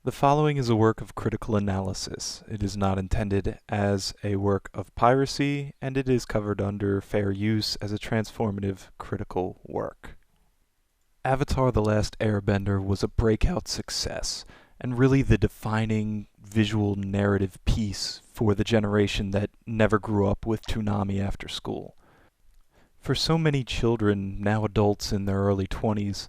The following is a work of critical analysis. It is not intended as a work of piracy, and it is covered under fair use as a transformative critical work. Avatar: The Last Airbender was a breakout success, and really the defining visual narrative piece for the generation that never grew up with Toonami after school. For so many children, now adults in their early 20s,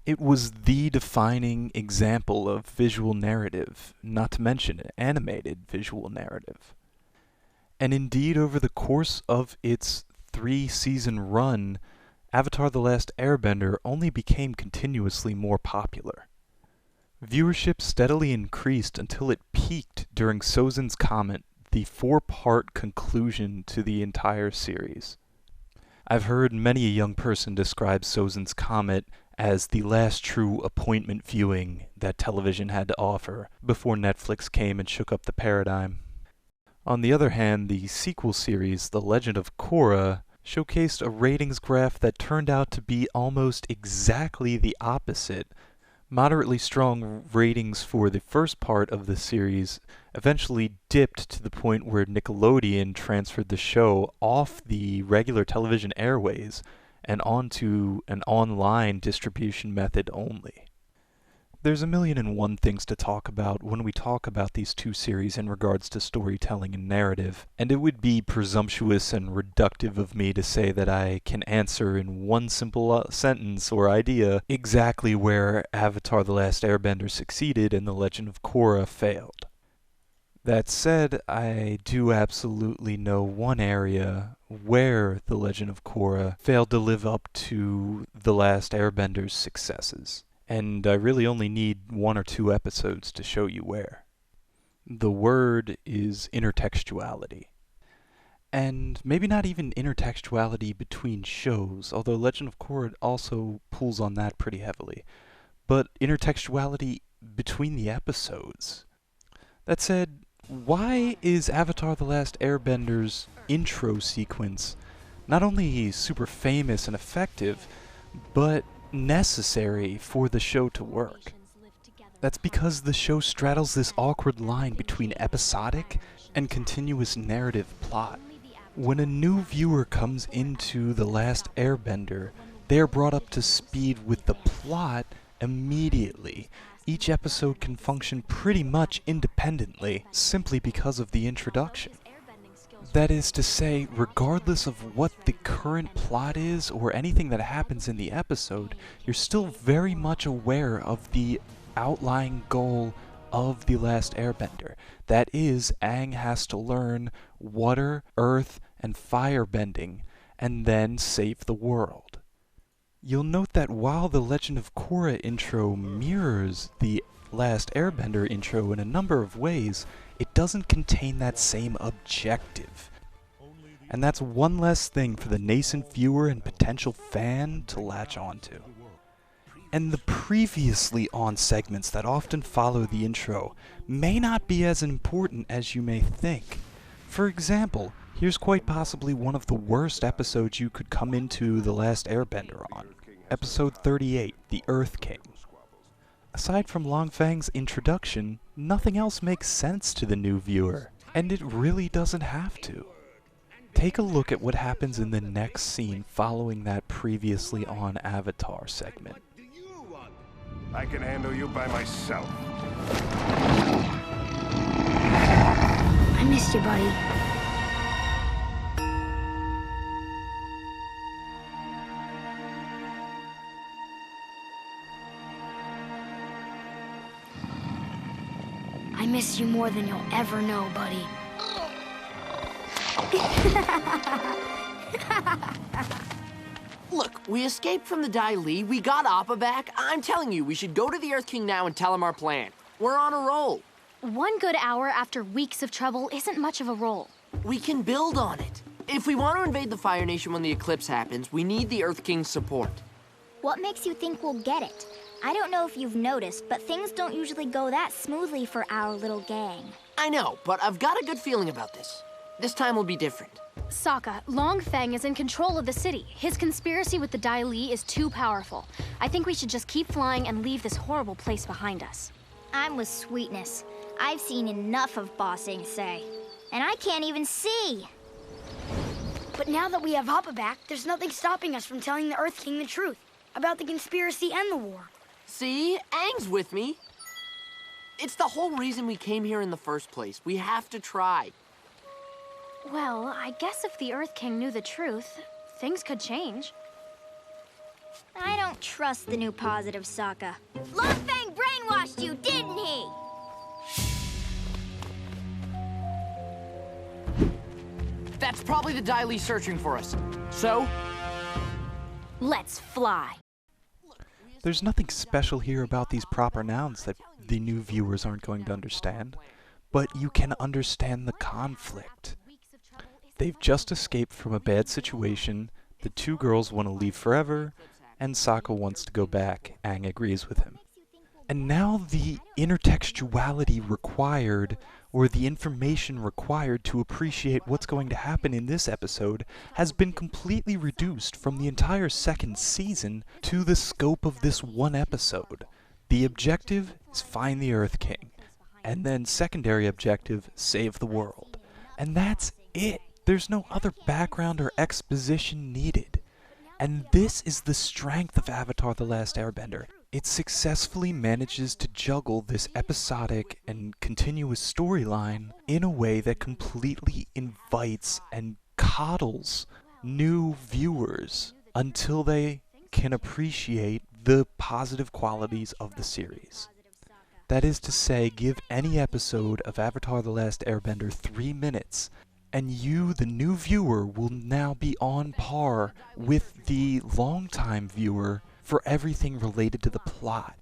it was the defining example of visual narrative, not to mention animated visual narrative. And indeed, over the course of its 3-season run, Avatar: The Last Airbender only became continuously more popular. Viewership steadily increased until it peaked during Sozin's Comet, the 4-part conclusion to the entire series. I've heard many a young person describe Sozin's Comet as the last true appointment viewing that television had to offer before Netflix came and shook up the paradigm. On the other hand, the sequel series, The Legend of Korra, showcased a ratings graph that turned out to be almost exactly the opposite. Moderately strong ratings for the first part of the series eventually dipped to the point where Nickelodeon transferred the show off the regular television airways and onto an online distribution method only. There's a million and one things to talk about when we talk about these two series in regards to storytelling and narrative, and it would be presumptuous and reductive of me to say that I can answer in one simple sentence or idea exactly where Avatar: The Last Airbender succeeded and The Legend of Korra failed. That said, I do absolutely know one area where The Legend of Korra failed to live up to The Last Airbender's successes, and I really only need 1 or 2 episodes to show you where. The word is intertextuality. And maybe not even intertextuality between shows, although Legend of Korra also pulls on that pretty heavily, but intertextuality between the episodes. That said, why is Avatar: The Last Airbender's intro sequence not only super famous and effective, but necessary for the show to work? That's because the show straddles this awkward line between episodic and continuous narrative plot. When a new viewer comes into The Last Airbender, they are brought up to speed with the plot immediately. Each episode can function pretty much independently, simply because of the introduction. That is to say, regardless of what the current plot is or anything that happens in the episode, you're still very much aware of the outlying goal of The Last Airbender. That is, Aang has to learn water, earth, and fire bending, and then save the world. You'll note that while the Legend of Korra intro mirrors the Last Airbender intro in a number of ways, it doesn't contain that same objective. And that's one less thing for the nascent viewer and potential fan to latch onto. And the previously on segments that often follow the intro may not be as important as you may think. For example, here's quite possibly one of the worst episodes you could come into The Last Airbender on. Episode 38, The Earth King. Aside from Long Fang's introduction, nothing else makes sense to the new viewer, and it really doesn't have to. Take a look at what happens in the next scene following that previously on Avatar segment. I can handle you by myself. I missed you, buddy. I miss you more than you'll ever know, buddy. Look, we escaped from the Dai Li, we got Appa back. I'm telling you, we should go to the Earth King now and tell him our plan. We're on a roll. 1 good hour after weeks of trouble isn't much of a roll. We can build on it. If we want to invade the Fire Nation when the eclipse happens, we need the Earth King's support. What makes you think we'll get it? I don't know if you've noticed, but things don't usually go that smoothly for our little gang. I know, but I've got a good feeling about this. This time will be different. Sokka, Long Feng is in control of the city. His conspiracy with the Dai Li is too powerful. I think we should just keep flying and leave this horrible place behind us. I'm with Sweetness. I've seen enough of bossing, say. And I can't even see. But now that we have Hoppa back, there's nothing stopping us from telling the Earth King the truth about the conspiracy and the war. See? Aang's with me. It's the whole reason we came here in the first place. We have to try. Well, I guess if the Earth King knew the truth, things could change. I don't trust the new positive Sokka. Longfang brainwashed you, didn't he? That's probably the Dai Li searching for us. So? Let's fly. There's nothing special here about these proper nouns that the new viewers aren't going to understand, but you can understand the conflict. They've just escaped from a bad situation, the two girls want to leave forever, and Sokka wants to go back. Aang agrees with him. And now the intertextuality required, or the information required to appreciate what's going to happen in this episode, has been completely reduced from the entire second season to the scope of this one episode. The objective is find the Earth King, and then secondary objective, save the world. And that's it. There's no other background or exposition needed. And this is the strength of Avatar: The Last Airbender. It successfully manages to juggle this episodic and continuous storyline in a way that completely invites and coddles new viewers until they can appreciate the positive qualities of the series. That is to say, give any episode of Avatar: The Last Airbender 3 minutes, and you, the new viewer, will now be on par with the longtime viewer for everything related to the plot.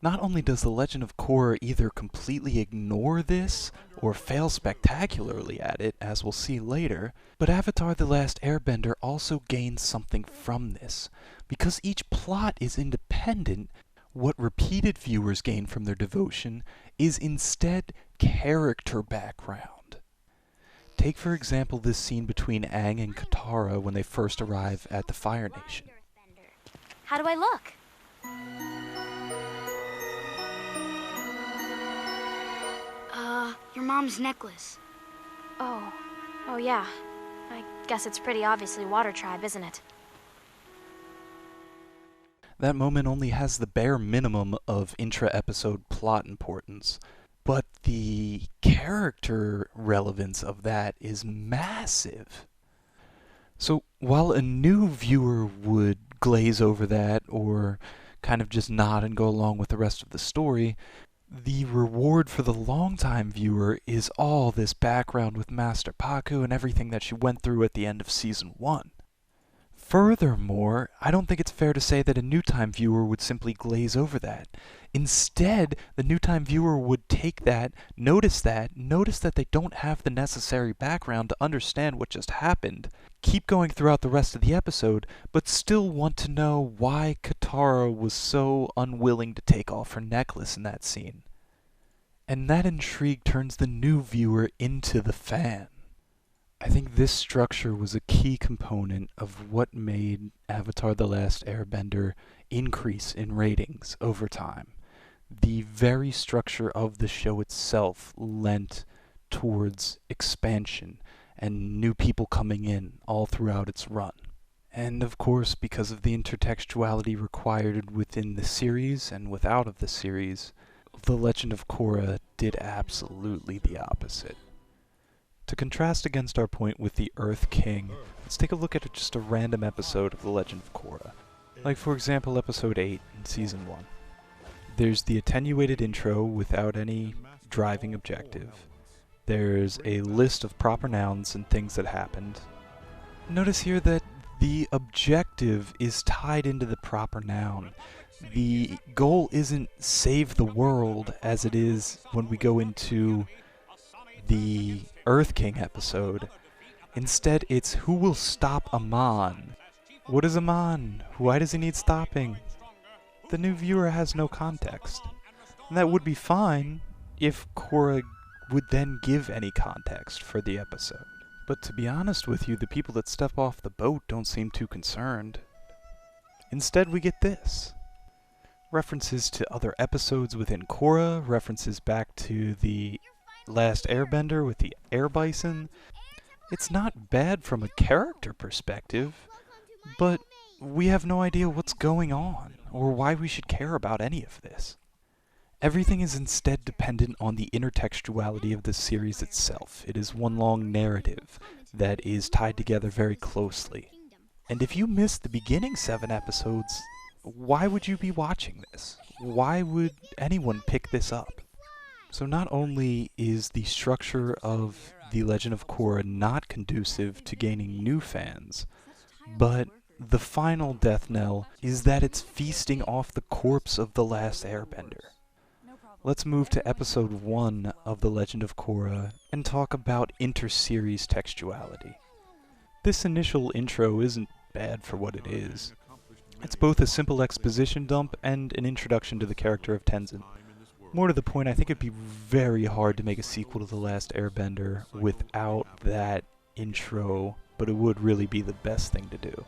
Not only does The Legend of Korra either completely ignore this, or fail spectacularly at it, as we'll see later, but Avatar: The Last Airbender also gains something from this. Because each plot is independent, what repeated viewers gain from their devotion is instead character background. Take, for example, this scene between Aang and Katara when they first arrive at the Fire Nation. How do I look? Your mom's necklace. Oh yeah. I guess it's pretty obviously Water Tribe, isn't it? That moment only has the bare minimum of intra-episode plot importance, but the character relevance of that is massive. So while a new viewer would glaze over that or kind of just nod and go along with the rest of the story, the reward for the longtime viewer is all this background with Master Pakku and everything that she went through at the end of Season 1. Furthermore, I don't think it's fair to say that a new-time viewer would simply glaze over that. Instead, the new-time viewer would take that, notice that they don't have the necessary background to understand what just happened, keep going throughout the rest of the episode, but still want to know why Katara was so unwilling to take off her necklace in that scene. And that intrigue turns the new viewer into the fan. I think this structure was a key component of what made Avatar: The Last Airbender increase in ratings over time. The very structure of the show itself lent towards expansion and new people coming in all throughout its run. And of course, because of the intertextuality required within the series and without of the series, The Legend of Korra did absolutely the opposite. To contrast against our point with the Earth King, let's take a look at just a random episode of The Legend of Korra. Like, for example, episode 8 in Season 1. There's the attenuated intro without any driving objective. There's a list of proper nouns and things that happened. Notice here that the objective is tied into the proper noun. The goal isn't save the world as it is when we go into the Earth King episode. Instead, it's who will stop Amon. What is Amon? Why does he need stopping? The new viewer has no context. And that would be fine if Korra would then give any context for the episode. But to be honest with you, the people that step off the boat don't seem too concerned. Instead, we get this. references to other episodes within Korra, references back to the Last Airbender with the air bison. It's not bad from a character perspective, but we have no idea what's going on, or why we should care about any of this. Everything is instead dependent on the intertextuality of the series itself. It is one long narrative that is tied together very closely. And if you missed the beginning 7 episodes, why would you be watching this? Why would anyone pick this up? So not only is the structure of The Legend of Korra not conducive to gaining new fans, but the final death knell is that it's feasting off the corpse of the last Airbender. Let's move to episode 1 of The Legend of Korra and talk about inter-series textuality. This initial intro isn't bad for what it is. It's both a simple exposition dump and an introduction to the character of Tenzin. More to the point, I think it'd be very hard to make a sequel to The Last Airbender without that intro, but it would really be the best thing to do.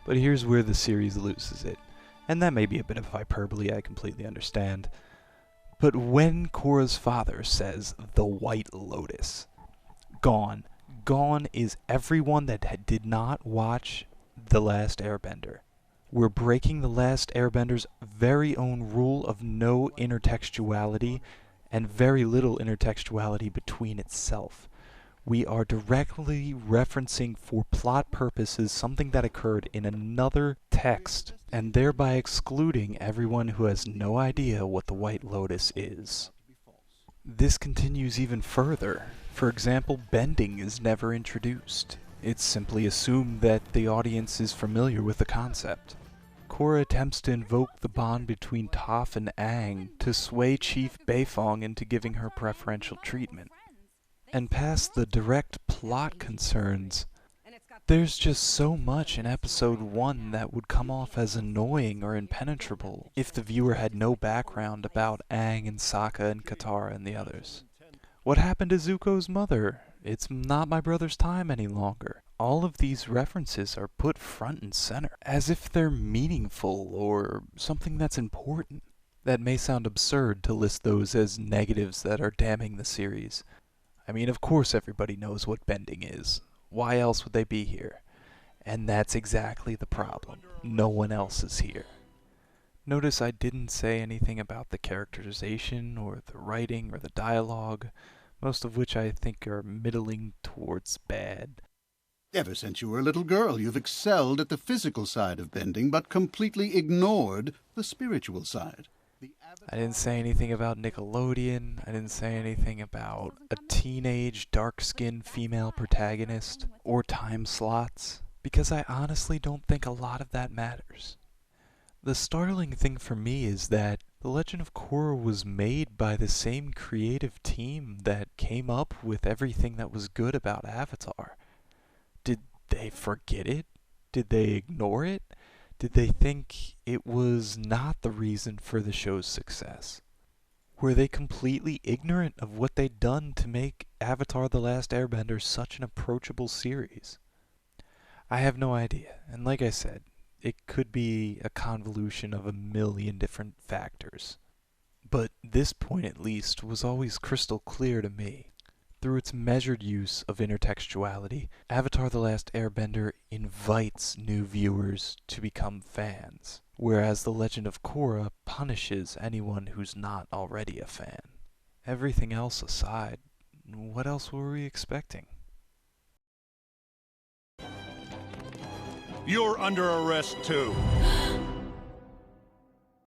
But here's where the series loses it. And that may be a bit of hyperbole, I completely understand. But when Korra's father says, "the White Lotus," gone. Gone is everyone that did not watch The Last Airbender. We're breaking The Last Airbender's very own rule of no intertextuality and very little intertextuality between itself. We are directly referencing for plot purposes something that occurred in another text, and thereby excluding everyone who has no idea what the White Lotus is. This continues even further. For example, bending is never introduced. It's simply assumed that the audience is familiar with the concept. Korra attempts to invoke the bond between Toph and Aang to sway Chief Beifong into giving her preferential treatment. And past the direct plot concerns, there's just so much in episode 1 that would come off as annoying or impenetrable if the viewer had no background about Aang and Sokka and Katara and the others. What happened to Zuko's mother? It's not my brother's time any longer. All of these references are put front and center, as if they're meaningful or something that's important. That may sound absurd to list those as negatives that are damning the series. I mean, of course everybody knows what bending is. Why else would they be here? And that's exactly the problem. No one else is here. Notice I didn't say anything about the characterization or the writing or the dialogue, most of which I think are middling towards bad. Ever since you were a little girl, you've excelled at the physical side of bending, but completely ignored the spiritual side. I didn't say anything about Nickelodeon. I didn't say anything about a teenage, dark-skinned female protagonist or time slots, because I honestly don't think a lot of that matters. The startling thing for me is that The Legend of Korra was made by the same creative team that came up with everything that was good about Avatar. Did they forget it? Did they ignore it? Did they think it was not the reason for the show's success? Were they completely ignorant of what they'd done to make Avatar: The Last Airbender such an approachable series? I have no idea, and like I said, it could be a convolution of a million different factors. But this point, at least, was always crystal clear to me. Through its measured use of intertextuality, Avatar: The Last Airbender invites new viewers to become fans, whereas The Legend of Korra punishes anyone who's not already a fan. Everything else aside, what else were we expecting? You're under arrest too.